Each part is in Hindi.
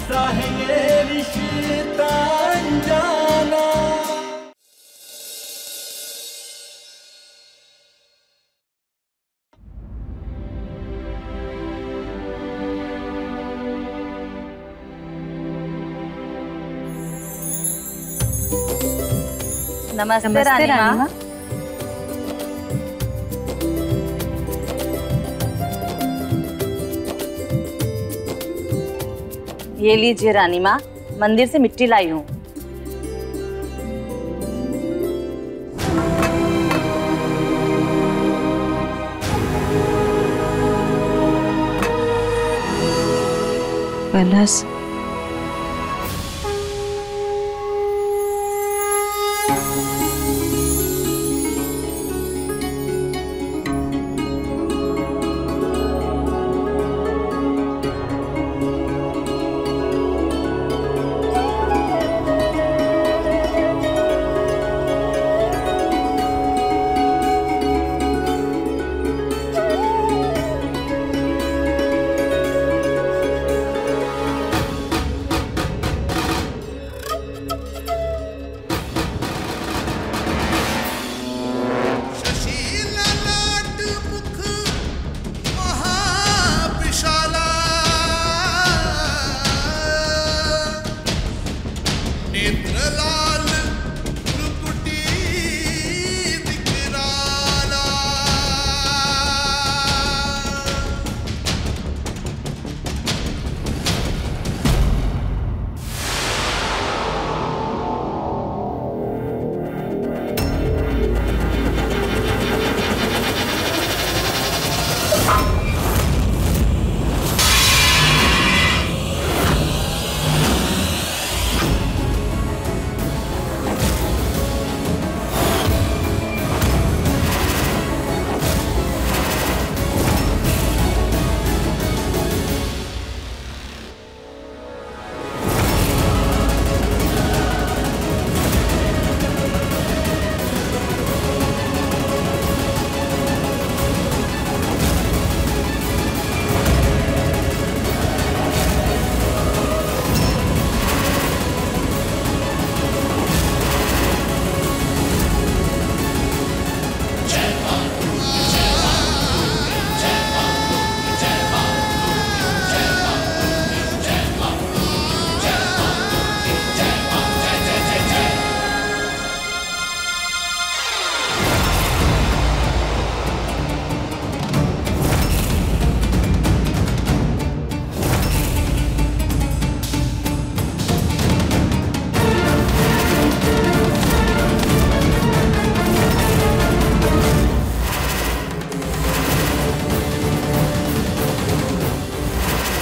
कैसा है ये रिश्ता अनजाना। नमस्ते रानी माँ। ये लीजिए रानी माँ, मंदिर से मिट्टी लाई हूँ। कलश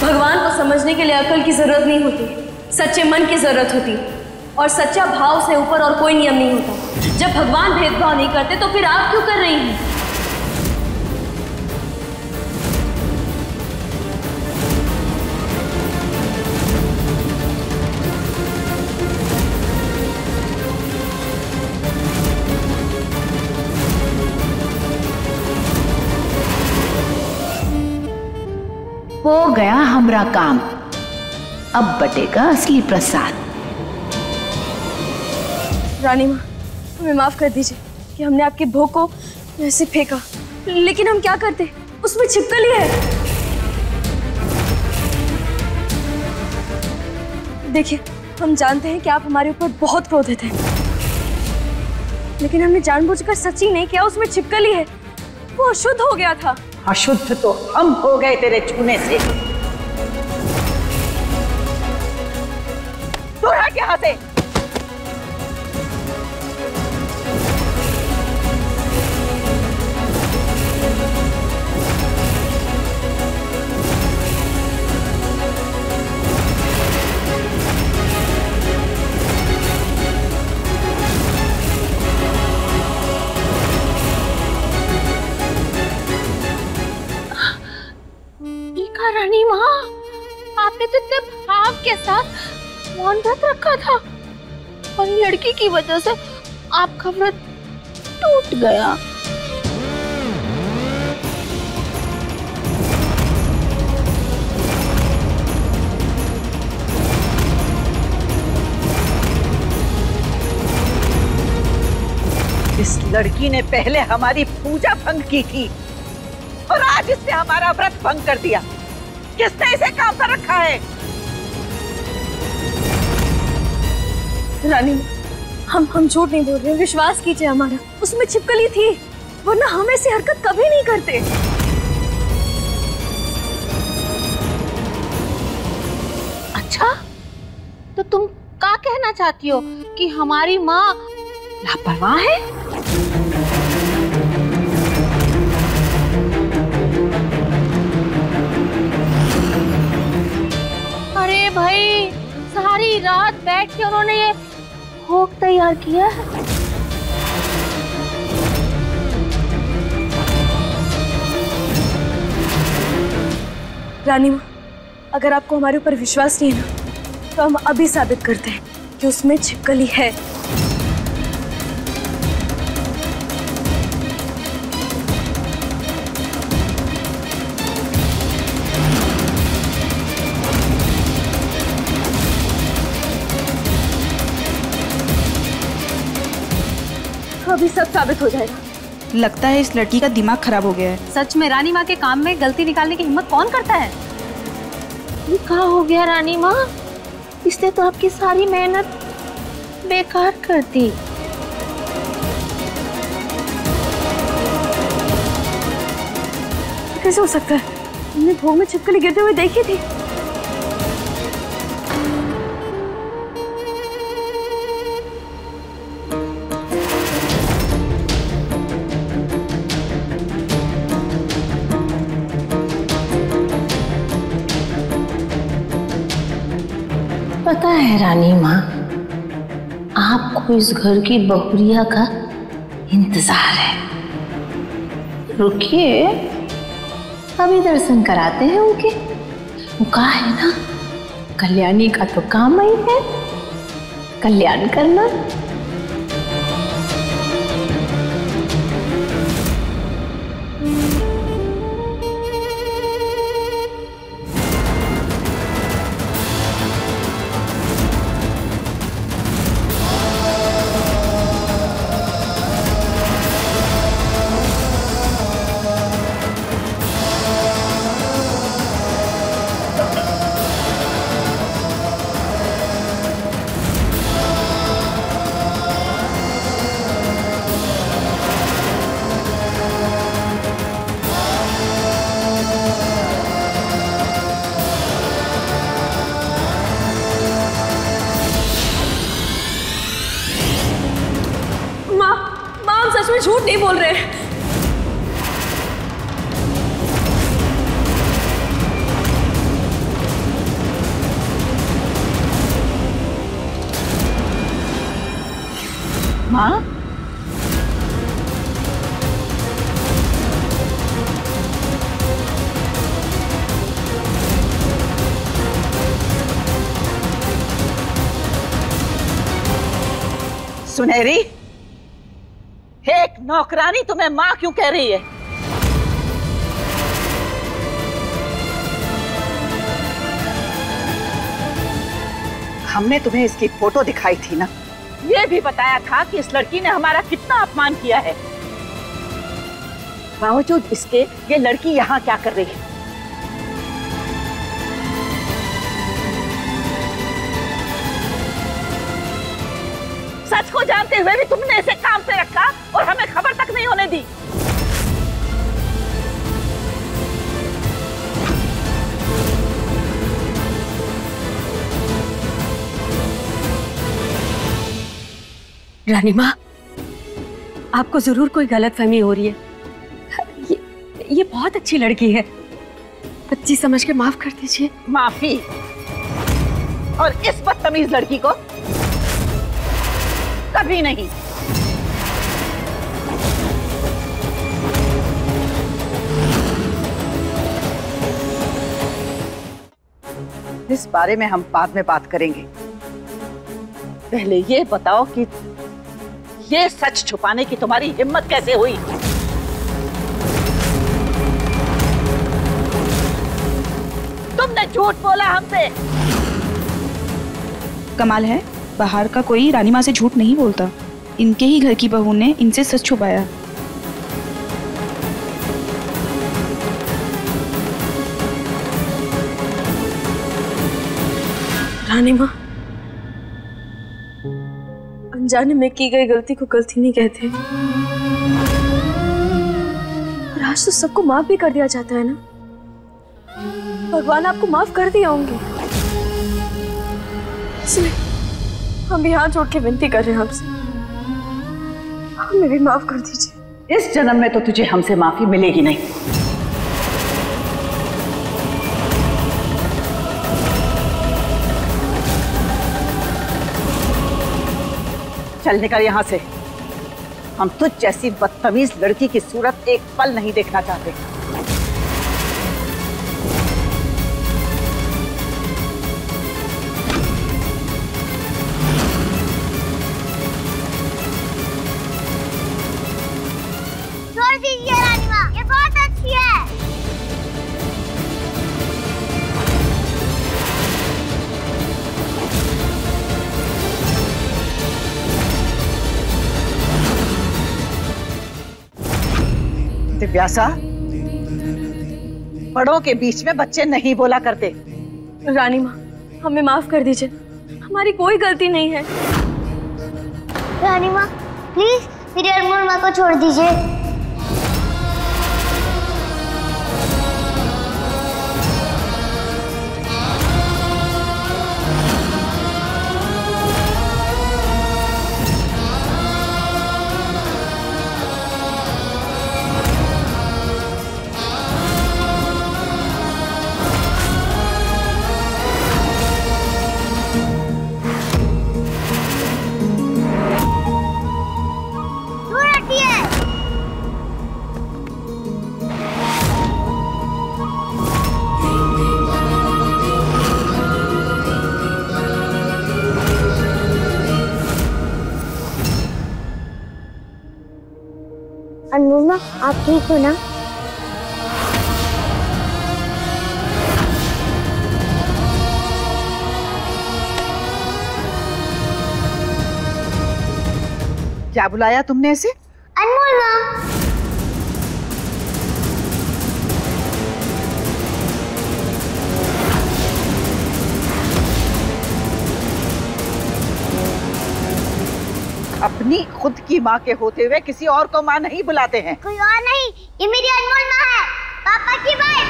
भगवान को समझने के लिए अकल की जरूरत नहीं होती, सच्चे मन की जरूरत होती। और सच्चा भाव से ऊपर और कोई नियम नहीं होता। जब भगवान भेदभाव नहीं करते तो फिर आप क्यों कर रही हैं? हो गया हमरा काम, अब बटेगा असली प्रसाद। रानी माँ, हमें माफ कर दीजिए कि हमने आपके भोग को ऐसे फेंका, लेकिन हम क्या करते, उसमें छिपकली है। देखिए, हम जानते हैं कि आप हमारे ऊपर बहुत क्रोधित हैं, लेकिन हमने जानबूझकर सच ही नहीं किया, उसमें छिपकली है, वो अशुद्ध हो गया था। अशुद्ध तो हम हो गए तेरे छूने से। तू हट यहाँ से। रानी माँ, आपने तो इतने भाव के साथ मौन व्रत रखा था और लड़की की वजह से आपका व्रत टूट गया। इस लड़की ने पहले हमारी पूजा भंग की थी और आज इसने हमारा व्रत भंग कर दिया। किसने इसे काम पर रखा है? रानी, हम झूठ नहीं बोल रहे, विश्वास कीजिए हमारा। उसमें छिपकली थी, वरना हम ऐसी हरकत कभी नहीं करते। अच्छा, तो तुम क्या कहना चाहती हो कि हमारी माँ लापरवाह है? अरे भाई, सारी रात बैठ के उन्होंने ये भोग तैयार किया है। रानी माँ, अगर आपको हमारे ऊपर विश्वास नहीं है ना, तो हम अभी साबित करते हैं कि उसमें छिपकली है। अभी सब साबित हो जाएगा। लगता है इस लड़की का दिमाग खराब हो गया है। सच में रानी माँ के काम में गलती निकालने की हिम्मत कौन करता है? ये क्या हो गया रानी माँ? इसने तो आपकी सारी मेहनत बेकार कर दी। कैसे हो सकता है? हमने भोग में छिपकली गिरते हुए देखी थी। पता है रानी माँ, आपको इस घर की बहुरिया का इंतजार है। रुकिए, अभी दर्शन कराते हैं उनके। वो कहा है ना, कल्याणी का तो काम ही है कल्याण करना। सच में झूठ नहीं बोल रहे हैं। माँ, सुनहरी, एक नौकरानी तुम्हें माँ क्यों कह रही है? हमने तुम्हें इसकी फोटो दिखाई थी ना, ये भी बताया था कि इस लड़की ने हमारा कितना अपमान किया है। बावजूद इसके ये लड़की यहाँ क्या कर रही है? सच को जानते हुए भी तुमने इसे काम से रखा और हमें खबर तक नहीं होने दी। रानी माँ, आपको जरूर कोई गलतफहमी हो रही है। ये बहुत अच्छी लड़की है, बच्ची समझ के माफ कर दीजिए। माफी? और इस बदतमीज लड़की को? कभी नहीं। इस बारे में हम बाद में बात करेंगे। पहले ये बताओ कि ये सच छुपाने की तुम्हारी हिम्मत कैसे हुई? तुमने झूठ बोला हमसे। कमाल है, बाहर का कोई रानी माँ से झूठ नहीं बोलता। इनके ही घर की बहू ने इनसे सच छुपाया। रानी माँ, अनजाने में की गई गलती को गलती नहीं कहते। और आज तो सबको माफ भी कर दिया जाता है ना। भगवान आपको माफ कर दिया होंगे, इसलिए हम भी हाथ जोड़ के विनती कर रहे हैं आपसे, हमें भी माफ कर दीजिए। इस जन्म में तो तुझे हमसे माफी मिलेगी नहीं। चल निकल यहाँ से। हम तुझ जैसी बदतमीज लड़की की सूरत एक पल नहीं देखना चाहते। छोड़ दीजिए रानी माँ, ये बहुत अच्छी है। दिव्यासा, बड़ों के बीच में बच्चे नहीं बोला करते। रानी माँ, हमें माफ कर दीजिए, हमारी कोई गलती नहीं है। रानी माँ प्लीज मेरी अनमोल माँ को छोड़ दीजिए। अनमोल माँ, आप ठीक हो ना? क्या बुलाया तुमने इसे? अनमोल माँ। अपनी खुद की माँ के होते हुए किसी और को माँ नहीं बुलाते हैं। कोई और नहीं, ये मेरी अनमोल माँ है, पापा की वाइफ।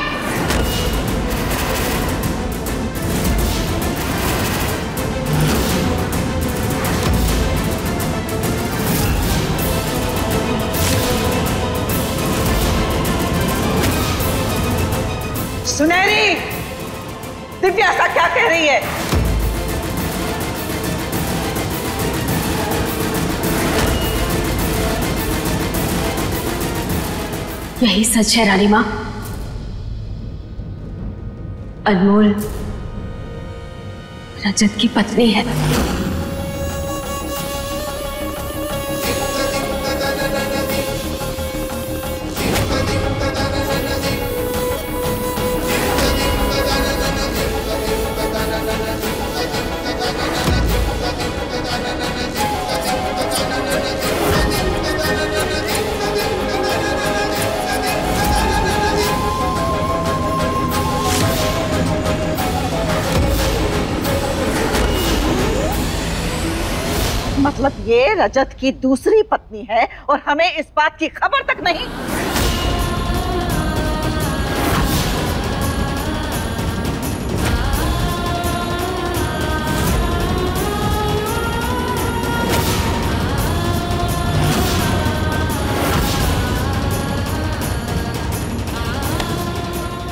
सुनहरी, दिव्यासा क्या कह रही है? यही सच है रानी माँ। अनमोल रजत की पत्नी है। मतलब ये रजत की दूसरी पत्नी है और हमें इस बात की खबर तक नहीं।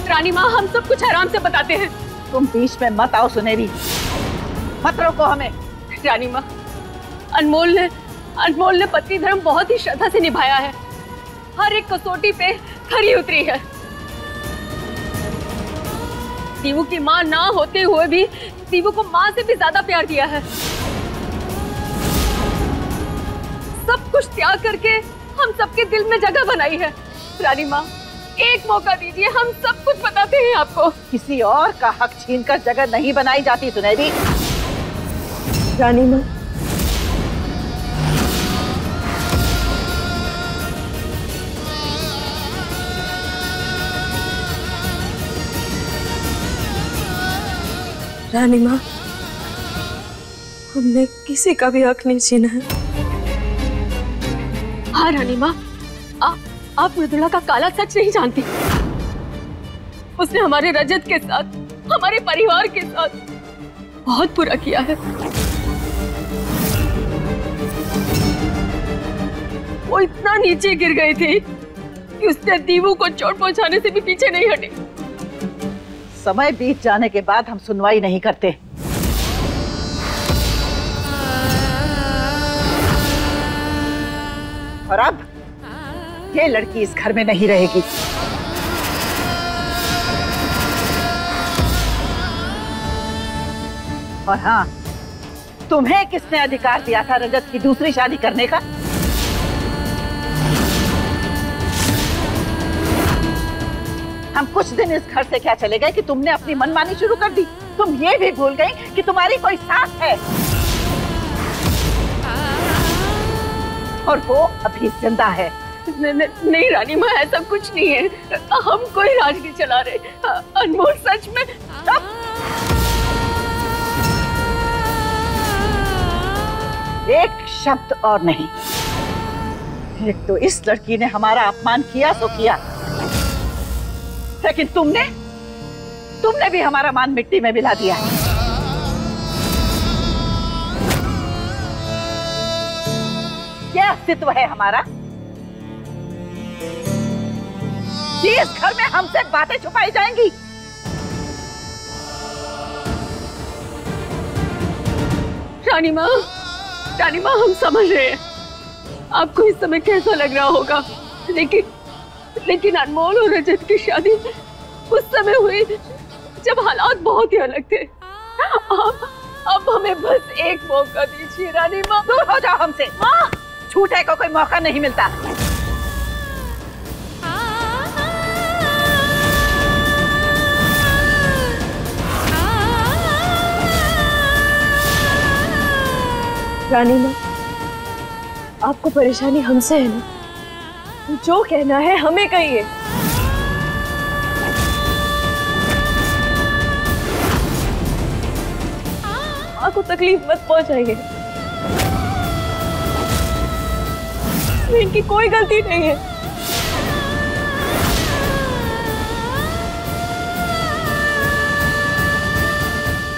रानी माँ, हम सब कुछ आराम से बताते हैं। तुम बीच में मत आओ सुनहरी, मत रोको हमें। रानी माँ, अनमोल ने पति धर्म बहुत ही श्रद्धा से निभाया है, हर एक कसौटी पे खरी उतरी है। दीवू की माँ ना होते हुए भी दीवू को माँ से भी ज्यादा प्यार किया है। सब कुछ त्याग करके हम सबके दिल में जगह बनाई है। रानी माँ, एक मौका दीजिए, हम सब कुछ बताते हैं आपको। किसी और का हक छीनकर जगह नहीं बनाई जाती सुनहरी। रानी माँ, रानी माँ, हमने किसी का भी हक नहीं छीना है। हाँ रानी माँ, आप मृदुला का काला सच नहीं जानती। उसने हमारे रजत के साथ, हमारे परिवार के साथ बहुत बुरा किया है। वो इतना नीचे गिर गई थी कि उसने दीवू को चोट पहुंचाने से भी पीछे नहीं हटी। समय बीत जाने के बाद हम सुनवाई नहीं करते। और अब ये लड़की इस घर में नहीं रहेगी। और हाँ, तुम्हें किसने अधिकार दिया था रजत की दूसरी शादी करने का? हम कुछ दिन इस घर से क्या चले गए कि तुमने अपनी मनमानी शुरू कर दी। तुम ये भी भूल गई कि तुम्हारी कोई सास है और वो अभी जिंदा है। नहीं रानी माँ, ऐसा कुछ नहीं है। हम कोई राज नहीं चला रहे। अनमोल सच में एक शब्द और नहीं। एक तो इस लड़की ने हमारा अपमान किया सो किया, लेकिन तुमने भी हमारा मान मिट्टी में मिला दिया है। क्या अस्तित्व है हमारा कि इस घर में हमसे बातें छुपाई जाएंगी? रानी माँ, हम समझ रहे हैं आपको इस समय कैसा लग रहा होगा, लेकिन अनमोल और रजत की शादी उस समय हुई जब हालात बहुत ही अलग थे। अब हमें बस एक मौका दीजिए रानी माँ। दूर हो जाओ हमसे। छूटे को कोई मौका नहीं मिलता। रानी माँ, आपको परेशानी हमसे है ना? जो कहना है हमें कहिए। आपको तकलीफ मत पहुंचाइए। इनकी कोई गलती नहीं है।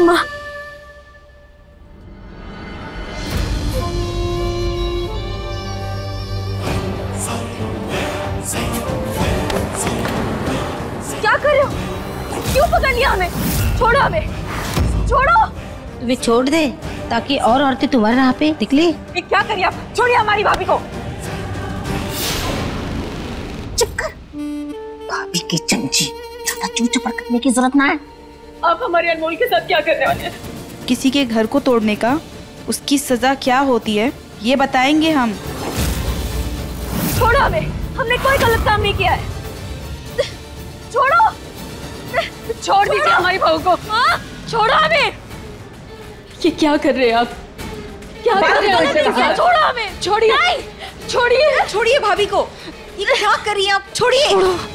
माँ, क्या कर रहे हो? क्यों पकड़ लिया हमें? छोड़ो हमें, छोड़ो। तुम्हें छोड़ दे ताकि और औरतें तुम्हारे राह पे निकले। ये क्या करिए आप? छोड़िए हमारी भाभी को। चुप कर, भाभी की चमची। ज्यादा चू चपर करने की जरूरत ना है। आप हमारे अनमोल के साथ क्या करने वाले हैं? किसी के घर को तोड़ने का उसकी सजा क्या होती है ये बताएंगे हम। छोड़ो हमें, हमने कोई गलत काम नहीं किया है। छोड़ो, छोड़ दीजिए हमारी बहू को। छोड़ो हमें। ये क्या कर रहे हैं आप? क्या कर रहे हैं? छोड़ो हमें, छोड़िए, छोड़िए, छोड़िए भाभी को। ये क्या कर रही हैं आप? छोड़िए।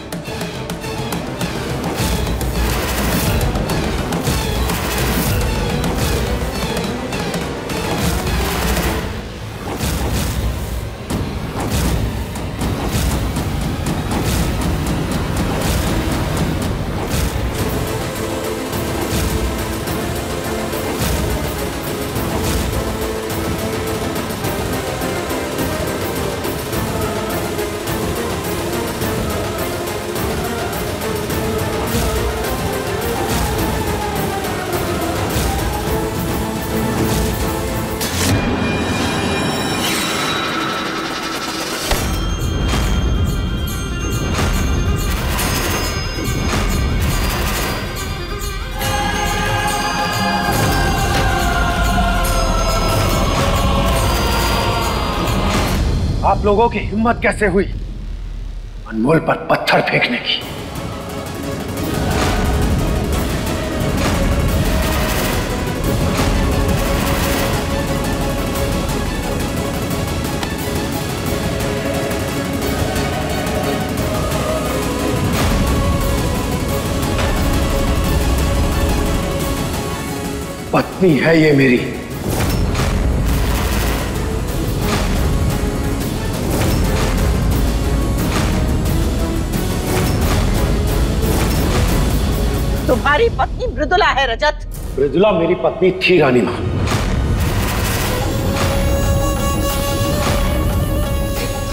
आप लोगों की हिम्मत कैसे हुई अनमोल पर पत्थर फेंकने की? पत्नी है ये मेरी। तुम्हारी पत्नी मृदुला है रजत। मृदुला मेरी पत्नी थी रानी मां,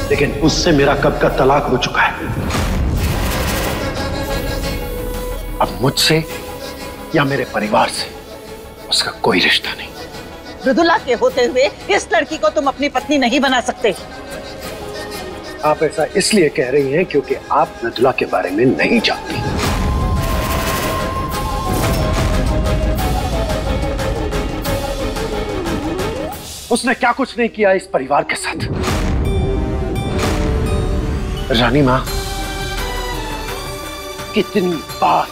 लेकिन उससे मेरा कब का तलाक हो चुका है। अब मुझसे या मेरे परिवार से उसका कोई रिश्ता नहीं। मृदुला के होते हुए इस लड़की को तुम अपनी पत्नी नहीं बना सकते। आप ऐसा इसलिए कह रही हैं क्योंकि आप मृदुला के बारे में नहीं जानती। उसने क्या कुछ नहीं किया इस परिवार के साथ। रानी मां, कितनी बार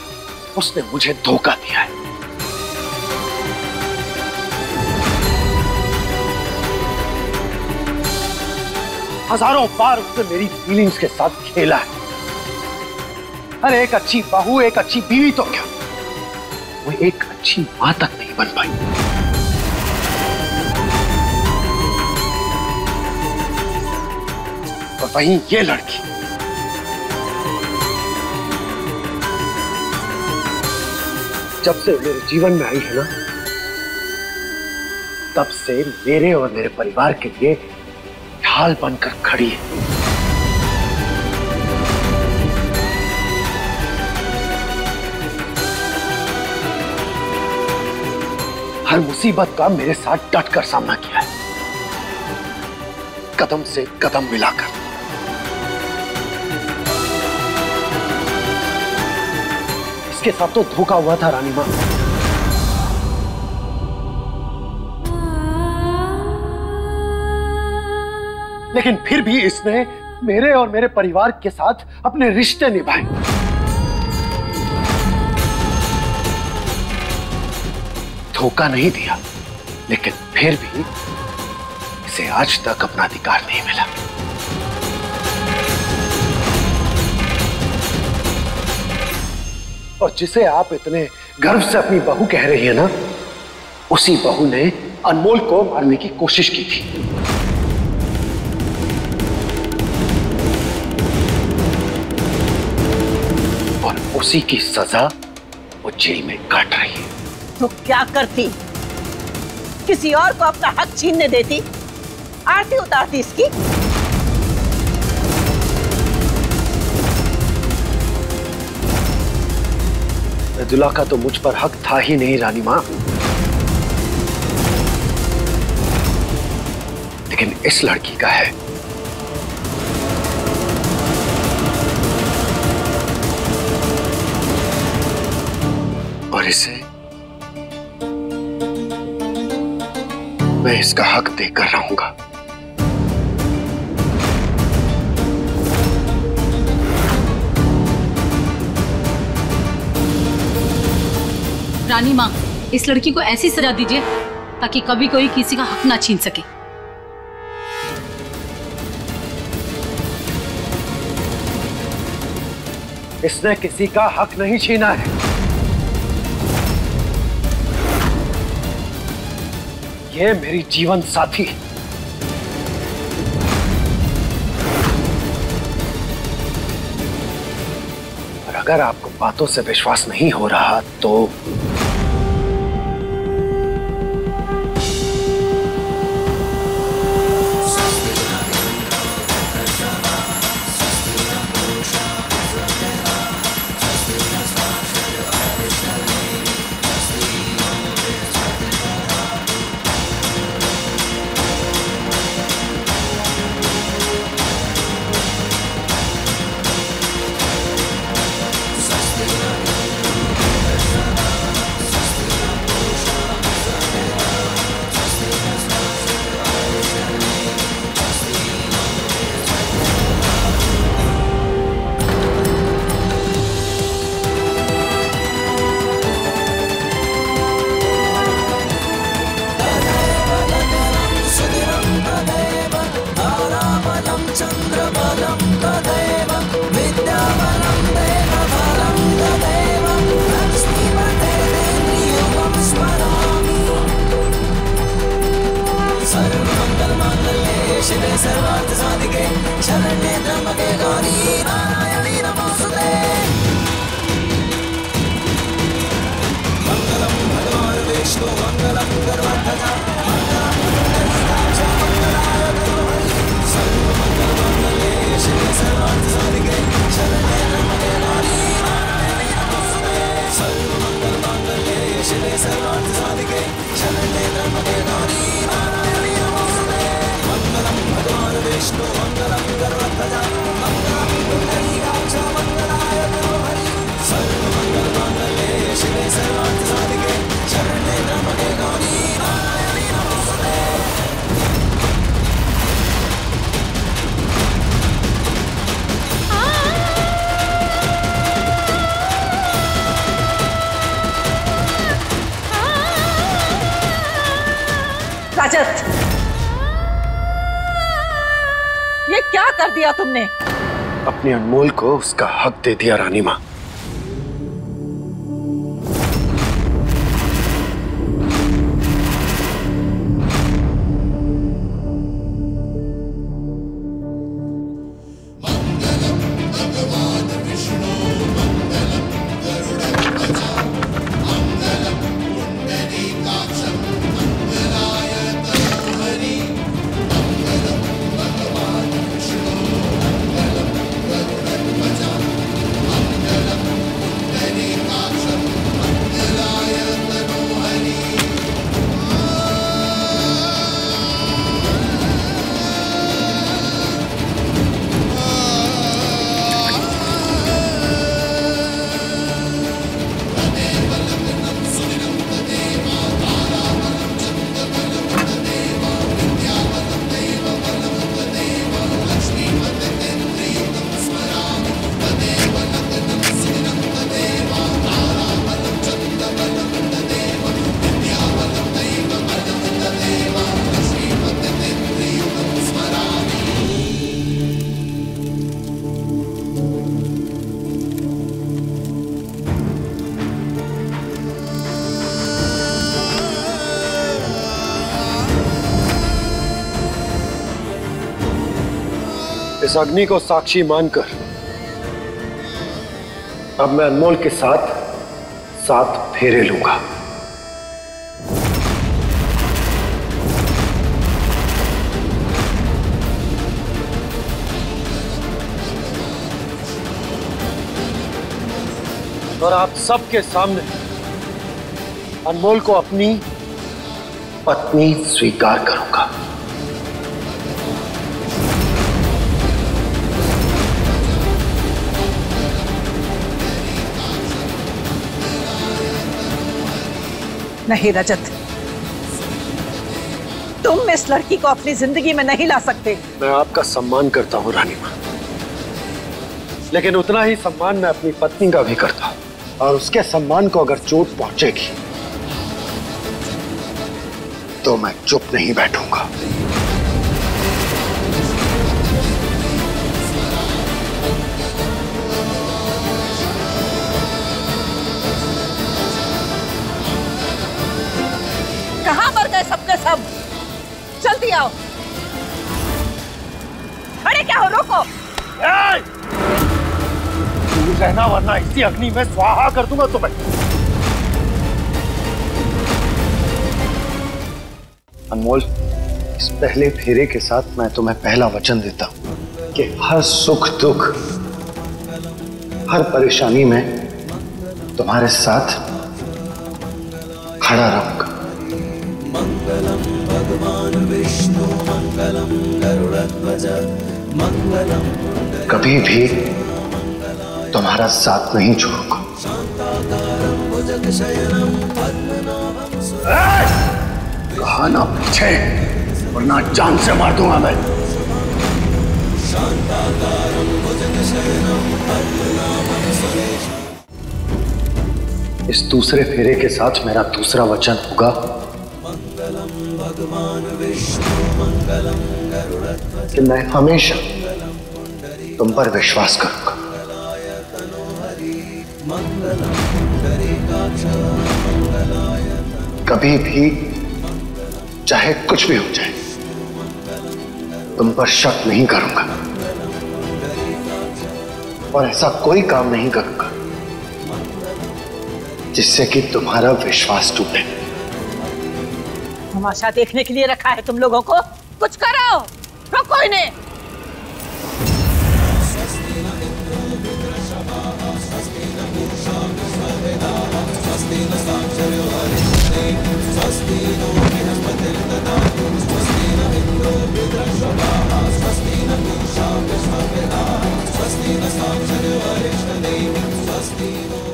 उसने मुझे धोखा दिया है। हजारों बार उसने मेरी फीलिंग्स के साथ खेला है। अरे एक अच्छी बहू, एक अच्छी बीवी तो क्या, वो एक अच्छी मां तक नहीं बन पाई। और वहीं ये लड़की जब से मेरे जीवन में आई है ना, तब से मेरे और मेरे परिवार के लिए ढाल बनकर खड़ी है। हर मुसीबत का मेरे साथ डट कर सामना किया है, कदम से कदम मिलाकर। इसके साथ तो धोखा हुआ था रानी मां। लेकिन फिर भी इसने मेरे और मेरे परिवार के साथ अपने रिश्ते निभाए। धोखा नहीं दिया, लेकिन फिर भी इसे आज तक अपना अधिकार नहीं मिला। और जिसे आप इतने गर्व से अपनी बहू कह रही है ना, उसी बहू ने अनमोल को मारने की कोशिश की थी। और उसी की सजा वो जेल में काट रही है। तो क्या करती? किसी और को अपना हक छीनने देती? आरती उतारती इसकी? मृदुला का तो मुझ पर हक था ही नहीं रानी मां, लेकिन इस लड़की का है। और इसे मैं इसका हक देकर रहूंगा। रानी माँ, इस लड़की को ऐसी सजा दीजिए ताकि कभी कोई किसी का हक ना छीन सके। इसने किसी का हक नहीं छीना है। ये मेरी जीवन साथी है। और अगर आपको बातों से विश्वास नहीं हो रहा तो शिवे सर्वार्थ साधिके शरण्ये त्र्यंबके गौरी नारायणी नमोस्तुते। मंगलम भगवान विष्णु मंगलम गरुड़ध्वज मंगलम पुंडरीकाक्ष मंगलाय तनोहरि सर्वमंगल मांगल्ये शिवे सर्वार्थ साधिके शरण्ये त्र्यंबके गौरी नारायणी नमोस्तुते। सर्वमंगल मांगल्ये शिवे सर्वार्थ साधिके शरण्ये त्र्यंबके गौरी नारायणी नमोस्तुते। मंगलम भगवान विष्णु मंगलम गरुड़ध्वज मंगलम पुंडरीकाक्ष मंगलाय तनोहरि सर्वमंगल मांगल्ये शिवे सर्वार्थ साधिके शरण्ये त्र्यंबके गौरी नारायणी नमोस्तुते। रजत, ये क्या कर दिया तुमने? अपने अनमोल को उसका हक दे दिया रानी माँ। इस अग्नि को साक्षी मानकर अब मैं अनमोल के साथ 7 फेरे लूंगा। और आप सबके सामने अनमोल को अपनी पत्नी स्वीकार करूंगा। नहीं रजत, तुम इस लड़की को अपनी जिंदगी में नहीं ला सकते। मैं आपका सम्मान करता हूं रानी मां, लेकिन उतना ही सम्मान मैं अपनी पत्नी का भी करता हूं। और उसके सम्मान को अगर चोट पहुंचेगी तो मैं चुप नहीं बैठूंगा। कहां मर गए सबके सब? जल्दी आओ। खड़े क्या हो? रोको। दूर रहना वरना इसी अग्नि में स्वाहा कर दूंगा तुम्हें। अनमोल, इस पहले फेरे के साथ मैं तुम्हें पहला वचन देता हूं कि हर सुख दुख, हर परेशानी में तुम्हारे साथ खड़ा रहूंगा। मंगलम भगवान विष्णु मंगलम गरुड़ध्वज मंगलम कभी भी तुम्हारा साथ नहीं छोड़ूंगा। कहा ना पीछे वरना जान से मार दूंगा मैं। इस दूसरे फेरे के साथ मेरा दूसरा वचन होगा कि मैं हमेशा तुम पर विश्वास करूंगा। कभी भी चाहे कुछ भी हो जाए तुम पर शक नहीं करूंगा और ऐसा कोई काम नहीं करूंगा जिससे कि तुम्हारा विश्वास टूटे। तमाशा देखने के लिए रखा है तुम लोगों को, कुछ करो, रोको इन्हें।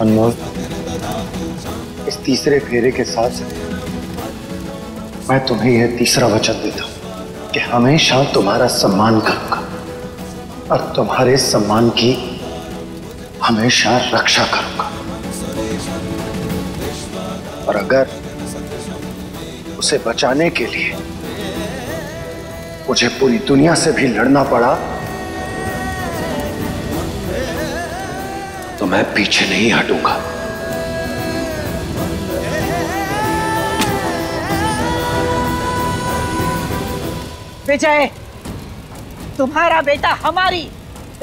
अनमोल, इस तीसरे फेरे के साथ मैं तुम्हें यह तीसरा वचन देता हूं कि हमेशा तुम्हारा सम्मान करूंगा और तुम्हारे सम्मान की हमेशा रक्षा करूंगा। और अगर उसे बचाने के लिए मुझे पूरी दुनिया से भी लड़ना पड़ा तो मैं पीछे नहीं हटूंगा। विजय, तुम्हारा बेटा हमारी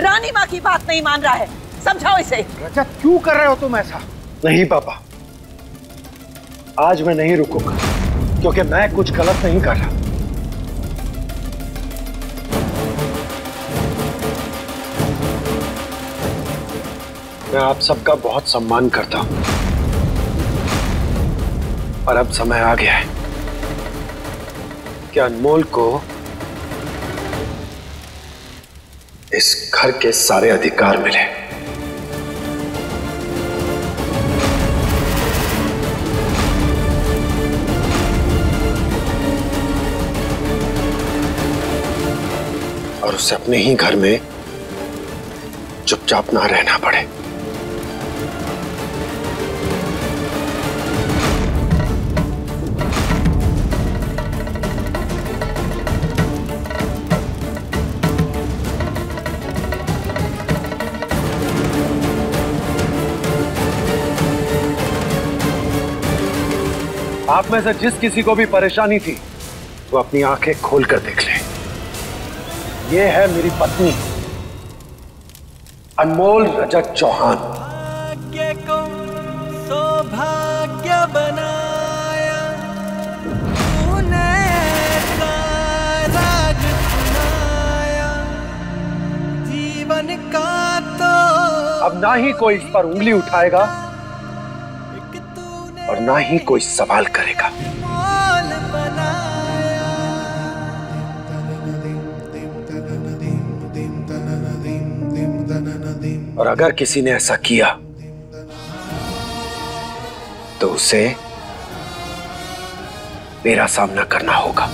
रानी माँ की बात नहीं मान रहा है, समझाओ इसे। रजत, क्यों कर रहे हो तुम ऐसा? नहीं पापा, आज मैं नहीं रुकूंगा क्योंकि मैं कुछ गलत नहीं कर रहा। मैं आप सबका बहुत सम्मान करता हूं और अब समय आ गया है कि अनमोल को इस घर के सारे अधिकार मिले। और उसे अपने ही घर में चुपचाप ना रहना पड़े। आप में से जिस किसी को भी परेशानी थी वो अपनी आंखें खोलकर देख ले। ये है मेरी पत्नी अनमोल रजत चौहान। भाग्य को सौभाग्य बनाया तूने, ऐसा राग सुनाया जीवन का तो। अब ना ही कोई इस पर उंगली उठाएगा और ना ही कोई सवाल करेगा। और अगर किसी ने ऐसा किया तो उसे मेरा सामना करना होगा।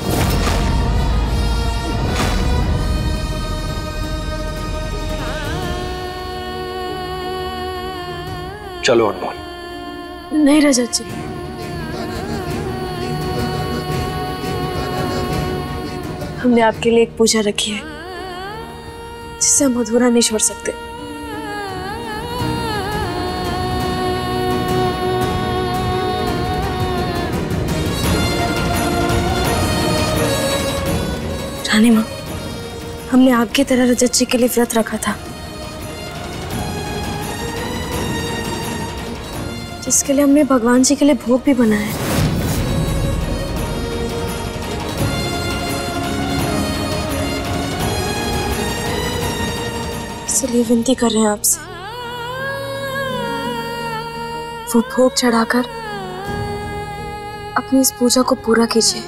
चलो अनमोल। नहीं रजत जी, हमने आपके लिए एक पूजा रखी है जिसे हम अधूरा नहीं छोड़ सकते। रानी माँ, हमने आपकी तरह रजत जी के लिए व्रत रखा था जिसके लिए हमने भगवान जी के लिए भोग भी बनाया है। इसलिए विनती कर रहे हैं आपसे, वो भोग चढ़ाकर अपनी इस पूजा को पूरा कीजिए।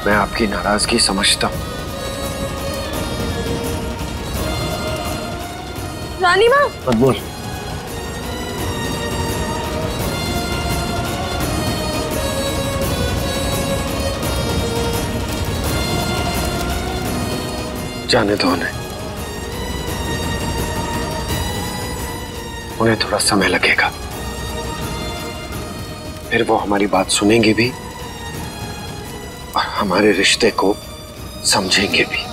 मैं आपकी नाराजगी समझता हूं। रानी माँ। अनमोल, जाने दो उन्हें थोड़ा समय लगेगा, फिर वो हमारी बात सुनेंगे भी और हमारे रिश्ते को समझेंगे भी।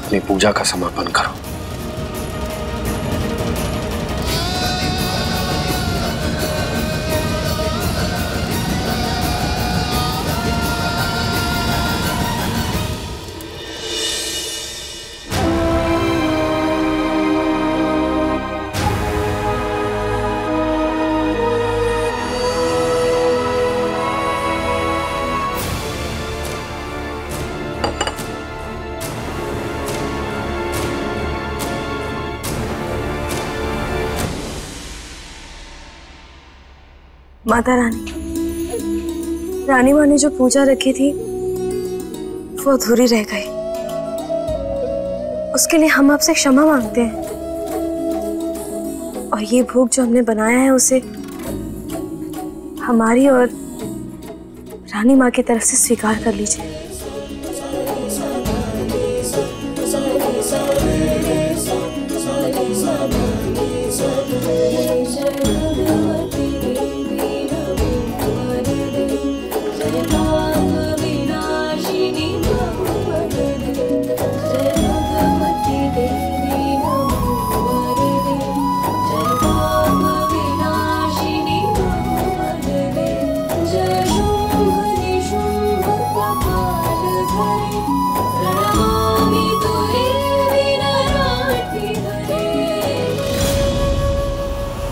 अपनी पूजा का समापन करो। माता रानी, रानी माँ ने जो पूजा रखी थी वो अधूरी रह गई। उसके लिए हम आपसे क्षमा मांगते हैं और ये भोग जो हमने बनाया है उसे हमारी और रानी माँ की तरफ से स्वीकार कर लीजिए।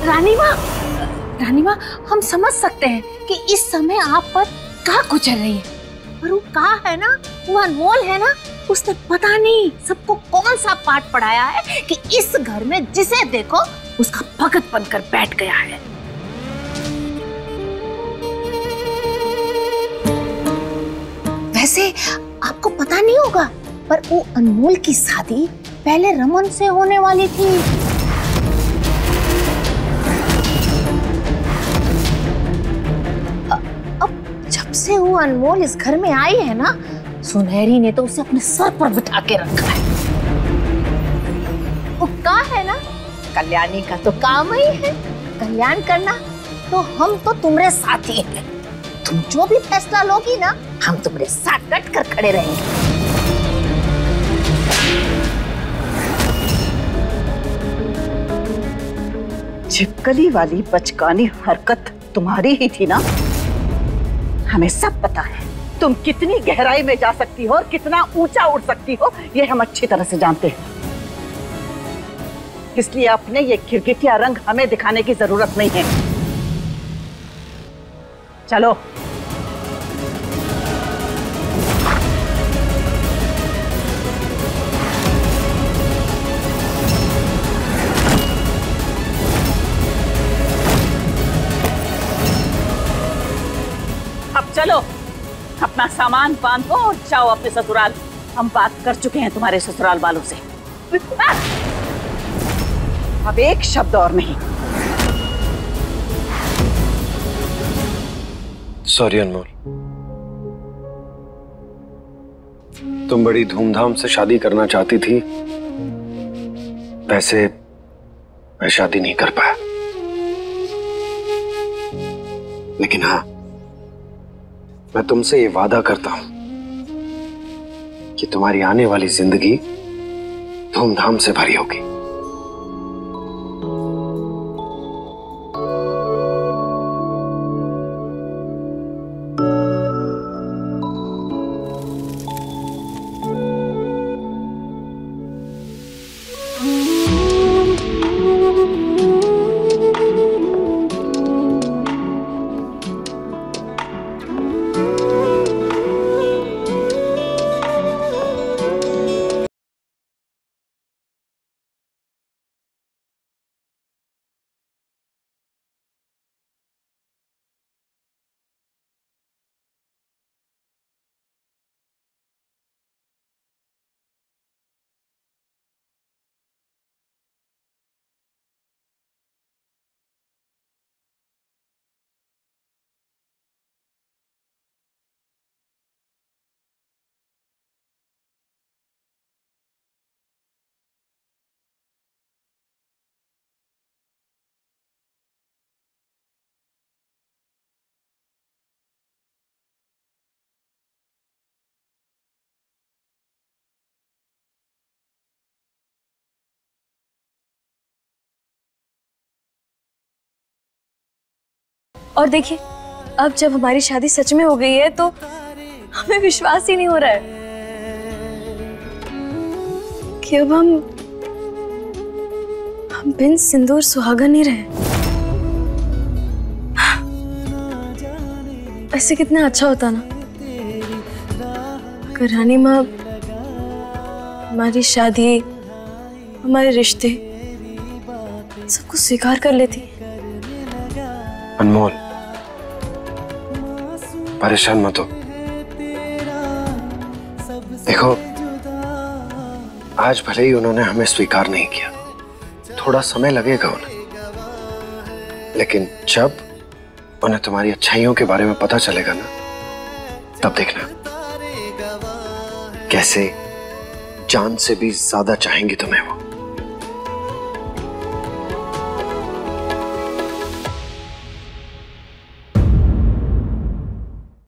रानी माँ, हम समझ सकते हैं कि इस समय आप पर क्या गुजर रही है, पर वो कहा है ना, वो अनमोल है ना, उसने पता नहीं सबको कौन सा पाठ पढ़ाया है कि इस घर में जिसे देखो उसका भगत बनकर बैठ गया है। वैसे आपको पता नहीं होगा, पर वो अनमोल की शादी पहले रमन से होने वाली थी। से वो अनमोल इस घर में आई है ना, सुनहरी ने तो उसे अपने सर पर बिठा के रखा है। वो कहा है ना, कल्याणी का तो काम ही है कल्याण करना, तो हम तो तुम्हारे साथ ही हैं। तुम जो भी फैसला लोगी ना, हम तुम्हारे साथ डट कर खड़े रहेंगे। छिपकली वाली बचकानी हरकत तुम्हारी ही थी ना? हमें सब पता है तुम कितनी गहराई में जा सकती हो और कितना ऊंचा उड़ सकती हो, ये हम अच्छी तरह से जानते हैं। इसलिए अपने ये गिरगिटिया रंग हमें दिखाने की जरूरत नहीं है। चलो। चलो, अपना सामान बांधो और जाओ अपने ससुराल। हम बात कर चुके हैं तुम्हारे ससुराल वालों से। अब एक शब्द और नहीं। सॉरी अनमोल, तुम बड़ी धूमधाम से शादी करना चाहती थी, वैसे मैं शादी नहीं कर पाया। लेकिन हाँ, मैं तुमसे ये वादा करता हूं कि तुम्हारी आने वाली जिंदगी धूमधाम से भरी होगी। और देखिए, अब जब हमारी शादी सच में हो गई है तो हमें विश्वास ही नहीं हो रहा है कि अब हम बिन सिंदूर सुहागा नहीं रहे। ऐसे कितना अच्छा होता ना अगर रानी माँ हमारी शादी, हमारे रिश्ते सब कुछ स्वीकार कर लेती। अनमोल, परेशान मत हो। देखो, आज भले ही उन्होंने हमें स्वीकार नहीं किया, थोड़ा समय लगेगा उन्हें, लेकिन जब उन्हें तुम्हारी अच्छाइयों के बारे में पता चलेगा ना, तब देखना कैसे जान से भी ज्यादा चाहेंगी तुम्हें वो।